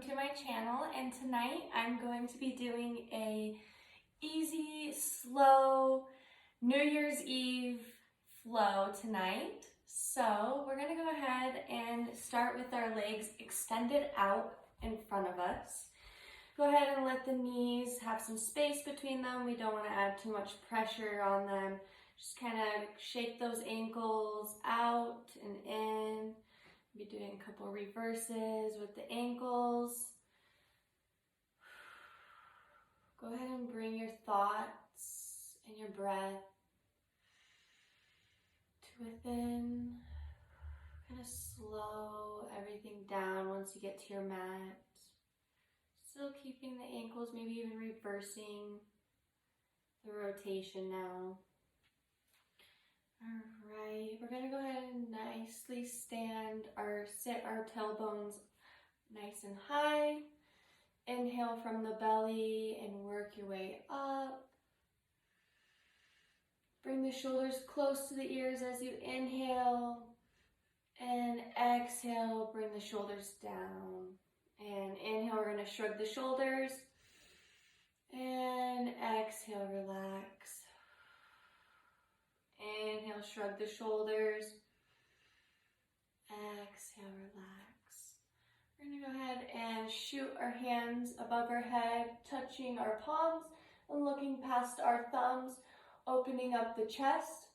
welcome to my channel, and tonight I'm going to be doing a easy, slow New Year's Eve flow tonight. So we're gonna go ahead and start with our legs extended out in front of us. Go ahead and let the knees have some space between them. We don't want to add too much pressure on them. Just kind of shake those ankles out and in. Be doing a couple reverses with the ankles. Go ahead and bring your thoughts and your breath to within. Kind of slow everything down once you get to your mat. Still keeping the ankles, maybe even reversing the rotation now. Alright, we're going to go ahead and nicely sit our tailbones nice and high. Inhale from the belly and work your way up. Bring the shoulders close to the ears as you inhale. And exhale, bring the shoulders down. And inhale, we're going to shrug the shoulders. And exhale, relax. Inhale, shrug the shoulders. Exhale, relax. We're going to go ahead and shoot our hands above our head, touching our palms and looking past our thumbs, opening up the chest.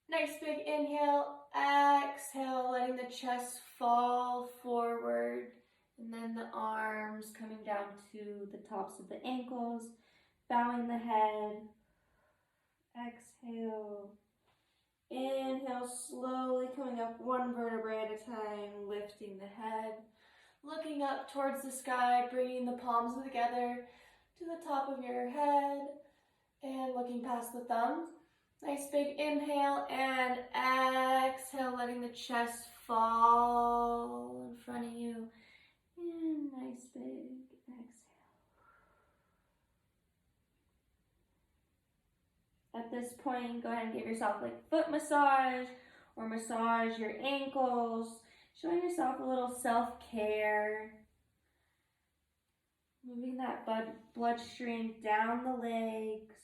Nice big inhale, exhale, letting the chest fall forward. And then the arms coming down to the tops of the ankles, bowing the head. Exhale. Inhale, slowly coming up one vertebrae at a time, lifting the head. Looking up towards the sky, bringing the palms together to the top of your head. And looking past the thumbs. Nice big inhale and exhale, letting the chest fall in front of you. And nice big exhale. At this point, go ahead and give yourself like foot massage or massage your ankles, showing yourself a little self-care. Moving that bloodstream down the legs.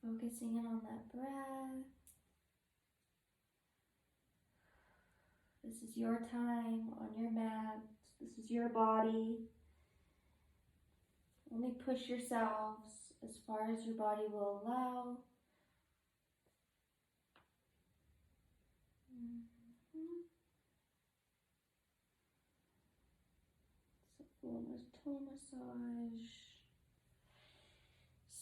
Focusing in on that breath. This is your time on your mat. This is your body. Only push yourselves as far as your body will allow. So full toe massage.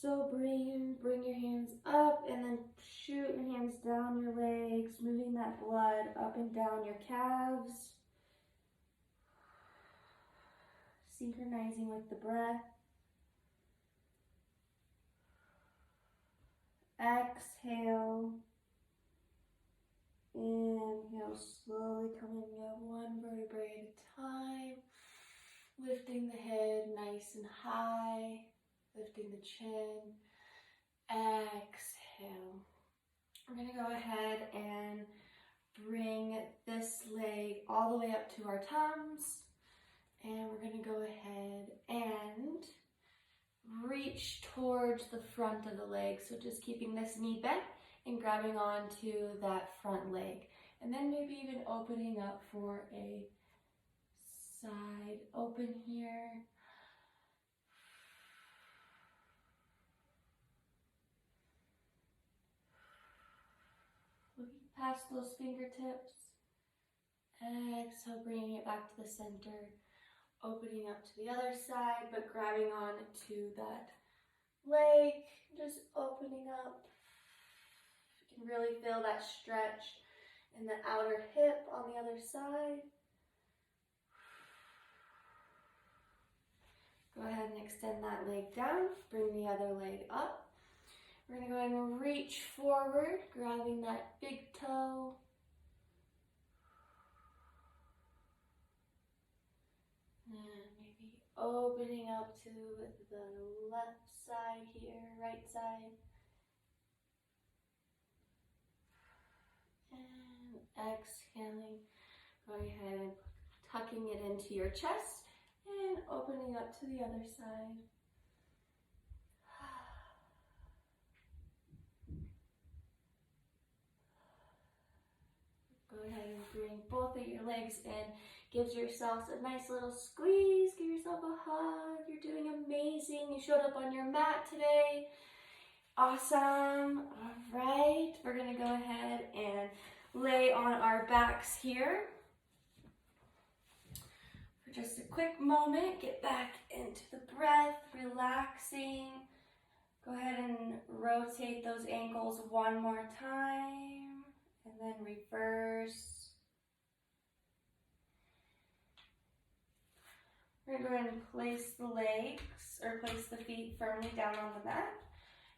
So bring your hands up and then shoot your hands down your legs, moving that blood up and down your calves. Synchronizing with the breath. Exhale. Inhale, slowly coming up one vertebrae at a time. Lifting the head nice and high. Lifting the chin. Exhale. We're going to go ahead and bring this leg all the way up to our thumbs. And we're going to go ahead and reach towards the front of the leg. So just keeping this knee bent and grabbing onto that front leg. And then maybe even opening up for a side open here. Looking past those fingertips. Exhale, bringing it back to the center. Opening up to the other side, but grabbing on to that leg. Just opening up. You can really feel that stretch in the outer hip on the other side. Go ahead and extend that leg down. Bring the other leg up. We're going to go ahead and reach forward, grabbing that big toe. And maybe Opening up to the left side here, right side. And exhaling, go ahead and tucking it into your chest and opening up to the other side. Go ahead and bring both of your legs in. Gives yourselves a nice little squeeze. Give yourself a hug. You're doing amazing. You showed up on your mat today. Awesome. All right. We're going to go ahead and lay on our backs here. For just a quick moment, get back into the breath, relaxing. Go ahead and rotate those ankles one more time. And then reverse. We're going to go ahead and place the legs, or place the feet firmly down on the mat.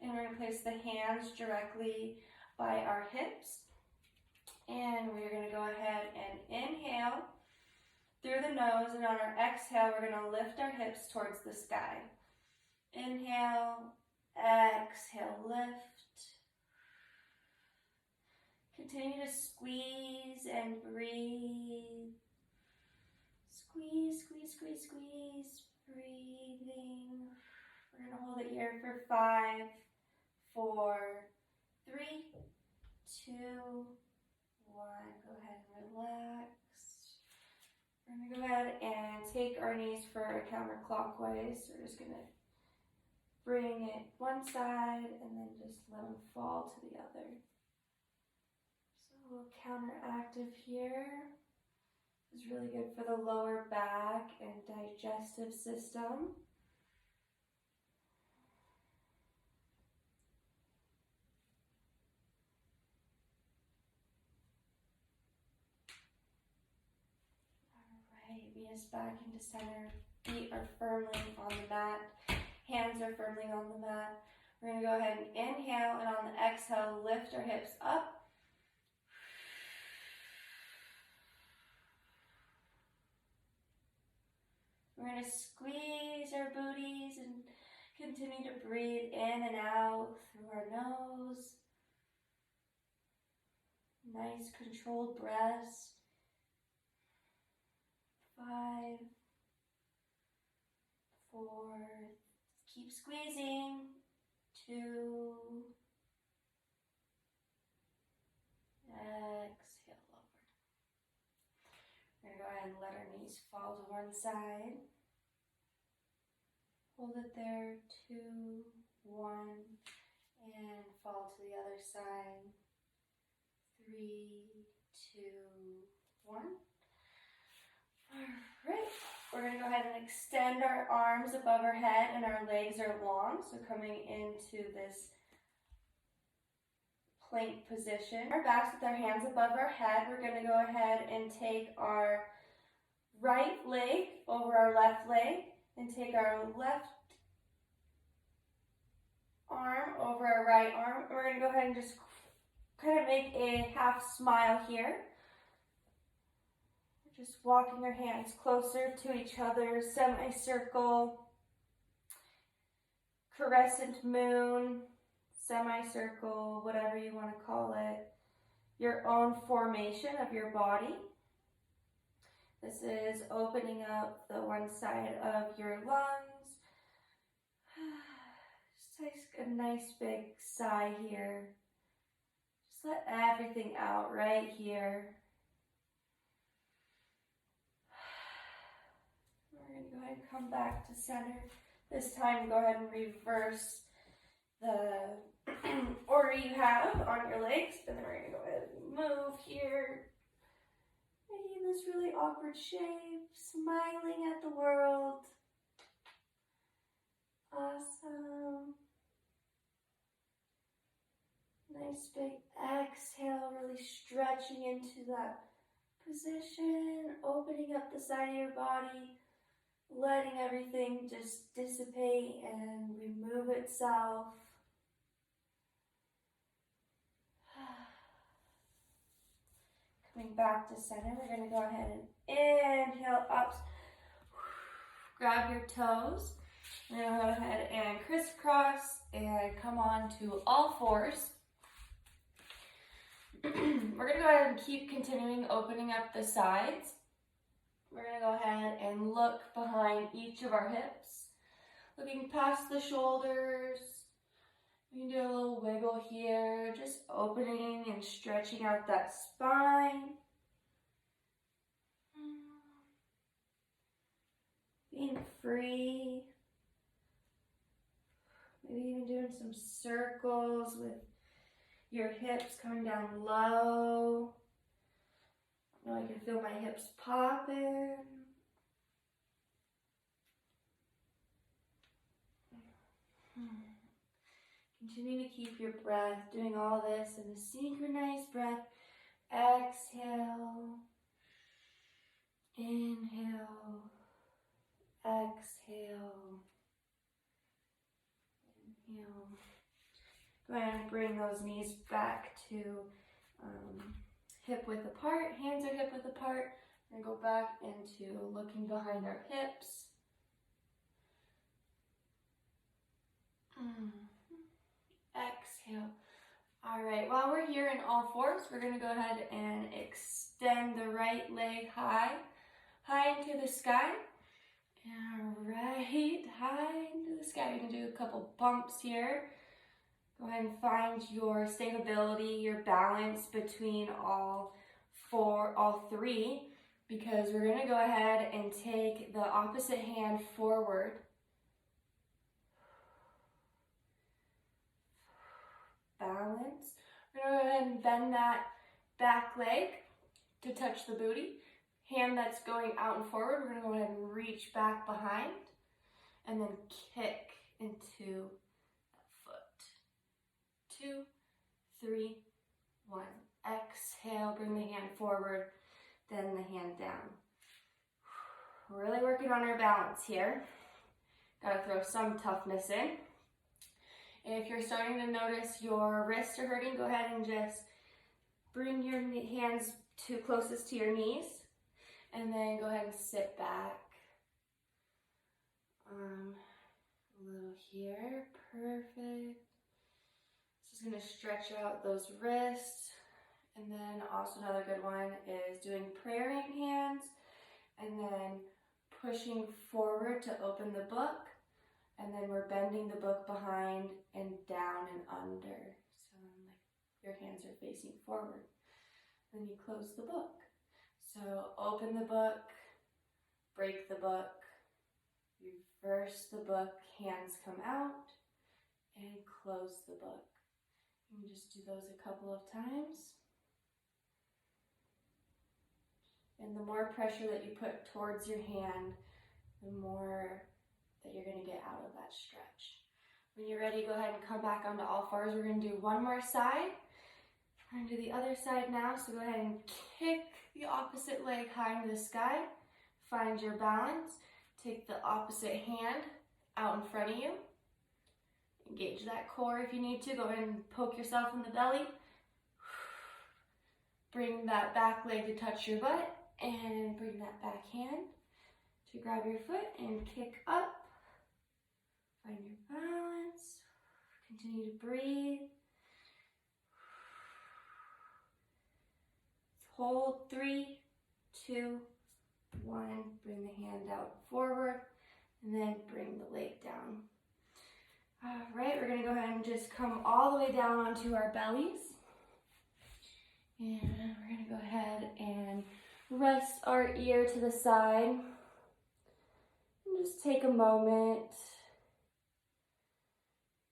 And we're going to place the hands directly by our hips. And we're going to go ahead and inhale through the nose. And on our exhale, we're going to lift our hips towards the sky. Inhale, exhale, lift. Continue to squeeze and breathe. Squeeze, squeeze, squeeze, squeeze. Breathing. We're going to hold it here for 5, 4, 3, 2, 1. Go ahead and relax. We're going to go ahead and take our knees for counterclockwise. We're just going to bring it one side and then just let them fall to the other. So a little counteractive here. Is really good for the lower back and digestive system. Alright, Venus back into center. Feet are firmly on the mat. Hands are firmly on the mat. We're going to go ahead and inhale, and on the exhale, lift our hips up. We're going to squeeze our booties and continue to breathe in and out through our nose. Nice controlled breaths. 5, 4, keep squeezing. 2, exhale lower. We're going to go ahead and let our knees fall to one side. Hold it there, 2, 1, and fall to the other side. 3, 2, 1. Alright, we're going to go ahead and extend our arms above our head and our legs are long, so coming into this plank position. Our backs with our hands above our head, we're going to go ahead and take our right leg over our left leg and take our left arm over our right arm. We're going to go ahead and just kind of make a half smile here. Just walking our hands closer to each other, semicircle, crescent moon, semicircle, whatever you want to call it, your own formation of your body. This is opening up the one side of your lungs. Just take a nice big sigh here. Just let everything out right here. We're going to go ahead and come back to center. This time, go ahead and reverse the order you have on your legs. And then we're going to go ahead and move here. Making this really awkward shape. Smiling at the world. Awesome. Nice big exhale. Really stretching into that position. Opening up the side of your body. Letting everything just dissipate and remove itself. Coming back to center, we're going to go ahead and inhale up. grab your toes. We're gonna go ahead and crisscross and come on to all fours. We're gonna go ahead and keep continuing opening up the sides. We're gonna go ahead and look behind each of our hips, looking past the shoulders. We can do a little wiggle here, just opening and stretching out that spine. Being free. Maybe even doing some circles with your hips coming down low. Now I can feel my hips popping. Continue to keep your breath, doing all this in a synchronized breath. Exhale, inhale, exhale, inhale. Go ahead and bring those knees back to hip width apart. Hands are hip width apart. And go back into looking behind our hips. Exhale. All right, while we're here in all fours, we're gonna go ahead and extend the right leg high into the sky. And right high into the sky. You can do a couple bumps here. Go ahead and find your stability, your balance between all three, because we're gonna go ahead and take the opposite hand forward. Balance. We're gonna go ahead and bend that back leg to touch the booty. Hand that's going out and forward, we're gonna go ahead and reach back behind and then kick into that foot. 2, 3, 1. Exhale, bring the hand forward, then the hand down. We're really working on our balance here. Gotta throw some toughness in. If you're starting to notice your wrists are hurting, go ahead and just bring your hands closest to your knees, and then go ahead and sit back. A little here, perfect. Just gonna stretch out those wrists, and then also another good one is doing praying hands, and then pushing forward to open the book. And then we're bending the book behind and down and under. So like your hands are facing forward. Then you close the book. So open the book, break the book, reverse the book, hands come out, and close the book. You can just do those a couple of times. And the more pressure that you put towards your hand, the more that you're going to get out of that stretch. When you're ready, go ahead and come back onto all fours. We're going to do one more side. We're going to do the other side now. So go ahead and kick the opposite leg high into the sky. Find your balance. Take the opposite hand out in front of you. Engage that core if you need to. Go ahead and poke yourself in the belly. Bring that back leg to touch your butt. And bring that back hand to grab your foot and kick up. Find your balance. Continue to breathe. Hold 3, 2, 1. Bring the hand out forward and then bring the leg down. All right, we're going to go ahead and just come all the way down onto our bellies. And we're going to go ahead and rest our ear to the side. And just take a moment.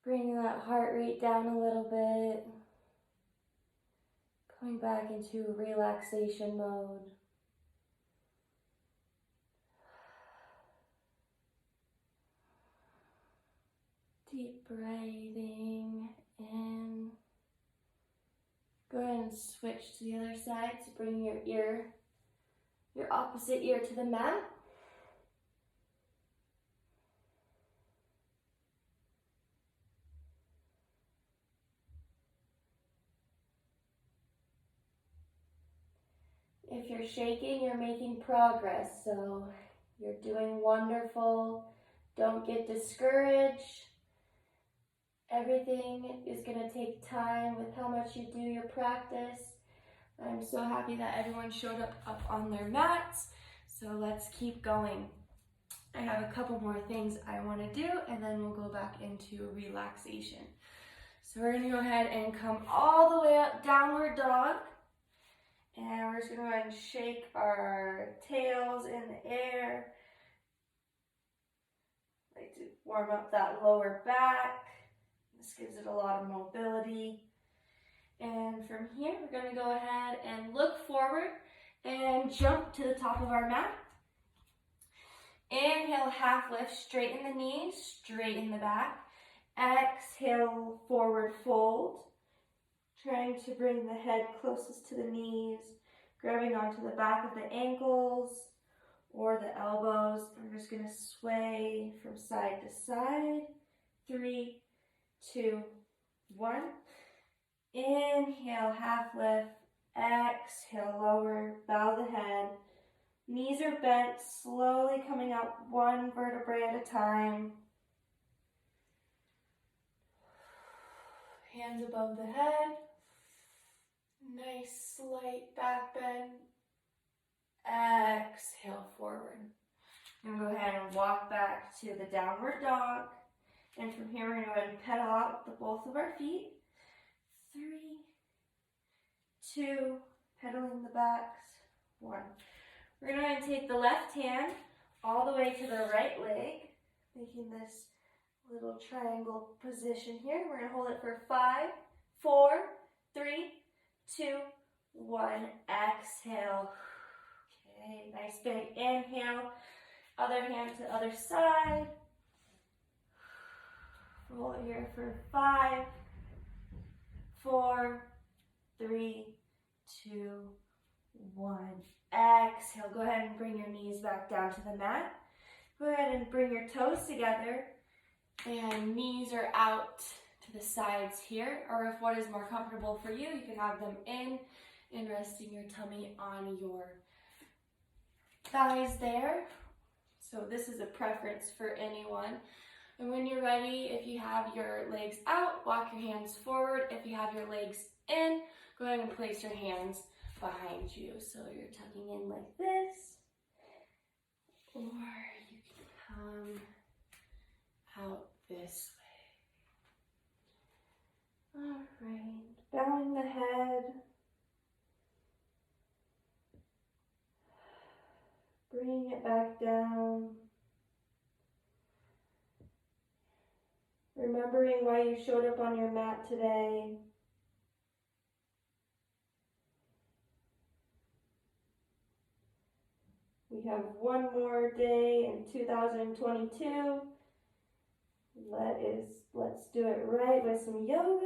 Bring that heart rate down a little bit. Going back into relaxation mode. Deep breathing in. Go ahead and switch to the other side. So bring your opposite ear to the mat. If you're shaking, you're making progress. So You're doing wonderful. Don't get discouraged. Everything is going to take time with how much you do your practice. I'm so happy that everyone showed up on their mats. So let's keep going. I have a couple more things I want to do, and then we'll go back into relaxation. So we're going to go ahead and come all the way up, downward dog. And we're just going to go ahead and shake our tails in the air. Like to warm up that lower back. This gives it a lot of mobility. And from here, we're going to go ahead and look forward and jump to the top of our mat. Inhale, half lift, straighten the knees, straighten the back. Exhale, forward fold. Trying to bring the head closest to the knees, grabbing onto the back of the ankles or the elbows. I'm just going to sway from side to side. 3, 2, 1. Inhale, half lift. Exhale, lower, bow the head. Knees are bent, slowly coming up one vertebrae at a time. Hands above the head. Nice slight back bend. Exhale forward. And go ahead and walk back to the downward dog. And from here, we're going to go ahead and pedal out the both of our feet. 3, 2, pedaling the backs. 1. We're going to go ahead and take the left hand all the way to the right leg, making this little triangle position here. We're going to hold it for 5, 4, 3, 2, 1. Exhale. Okay, nice big inhale. Other hand to other side. Roll it here for 5, 4, 3, 2, 1. Exhale. Go ahead and bring your knees back down to the mat. Go ahead and bring your toes together. And knees are out to the sides here. Or if what is more comfortable for you, you can have them in and resting your tummy on your thighs there. So this is a preference for anyone. And when you're ready, if you have your legs out, walk your hands forward. If you have your legs in, go ahead and place your hands behind you. So you're tucking in like this. Or you can come out this way. All right, bowing the head. Bringing it back down. Remembering why you showed up on your mat today. We have one more day in 2022. Let's do it right with some yoga.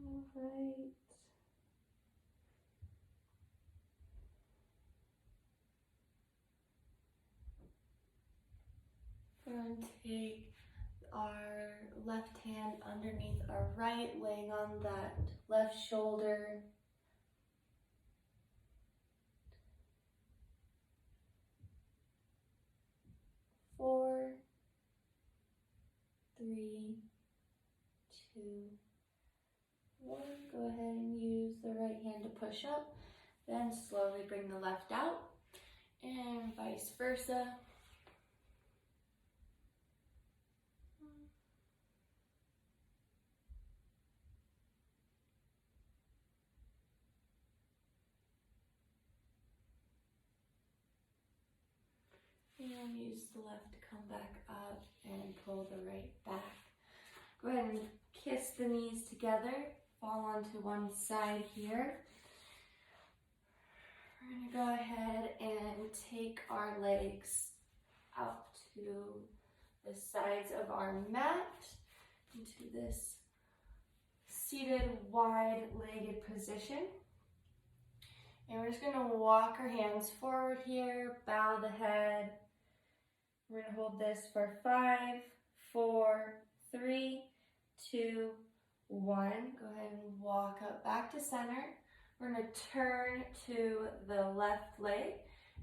All right. And take our left hand underneath our right, laying on that left shoulder. Four, 3, 2, 1. Go ahead and use the right hand to push up. Then slowly bring the left out, and vice versa. And use the left to come back up and pull the right back. Go ahead and kiss the knees together. Fall onto one side here. We're going to go ahead and take our legs out to the sides of our mat into this seated wide-legged position. And we're just going to walk our hands forward here, bow the head. We're going to hold this for 5, 4, 3, 2, 1. Go ahead and walk up back to center. We're going to turn to the left leg,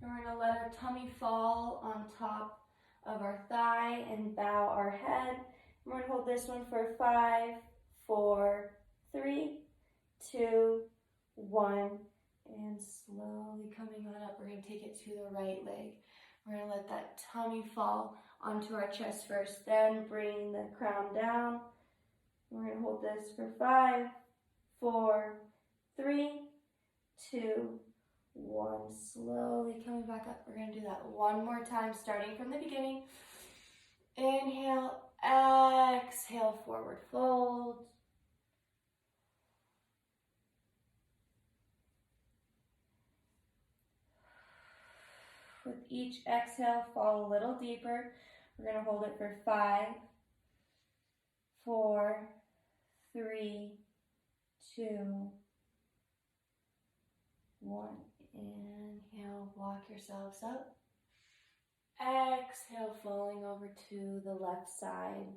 and we're going to let our tummy fall on top of our thigh and bow our head. We're going to hold this one for 5, 4, 3, 2, 1, and slowly coming on up, we're going to take it to the right leg. We're going to let that tummy fall onto our chest first, then bring the crown down. We're going to hold this for 5, 4, 3, 2, 1. Slowly coming back up. We're going to do that one more time, starting from the beginning. Inhale, exhale, forward fold. With each exhale, fall a little deeper. We're going to hold it for 5, 4, 3, 2, 1. Inhale, walk yourselves up. Exhale, falling over to the left side.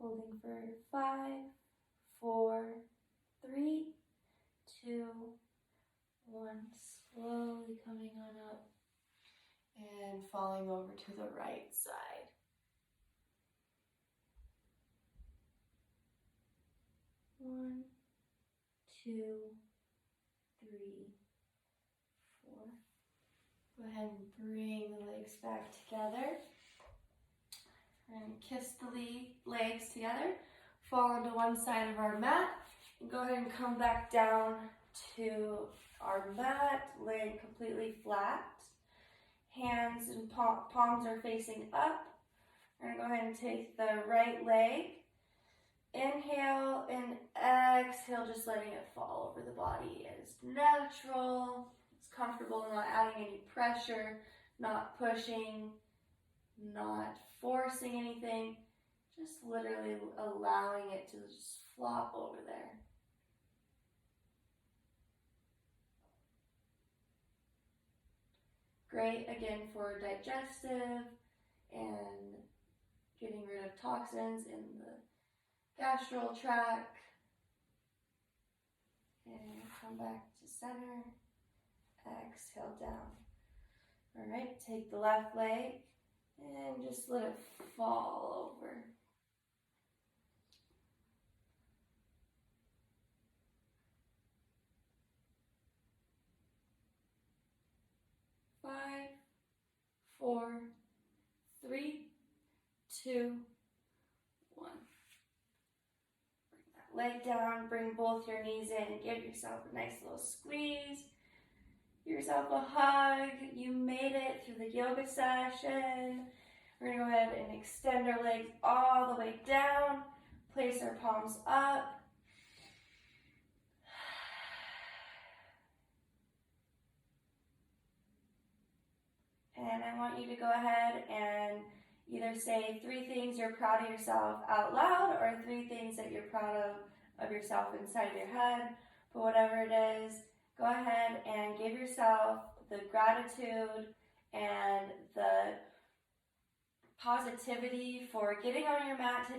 Holding for 5, 4, 3, 2, 1. Slowly coming on up and falling over to the right side. 1, 2, 3, 4. Go ahead and bring the legs back together. We're going to kiss the legs together, fall onto one side of our mat, and go ahead and come back down to our mat, laying completely flat. Hands and palms are facing up. We're going to go ahead and take the right leg. Inhale and exhale, just letting it fall over the body as natural. It's comfortable, not adding any pressure, not pushing, not forcing anything. Just literally allowing it to just flop over there. Great, again, for digestive and getting rid of toxins in the gastral tract. And come back to center. Exhale down. All right, take the left leg and just let it fall over. Five, 4, 3, 2, 1. Bring that leg down, bring both your knees in, and give yourself a nice little squeeze. Give yourself a hug. You made it through the yoga session. We're going to go ahead and extend our legs all the way down. Place our palms up. And I want you to go ahead and either say 3 things you're proud of yourself out loud or 3 things that you're proud of yourself inside your head. But whatever it is, go ahead and give yourself the gratitude and the positivity for getting on your mat today.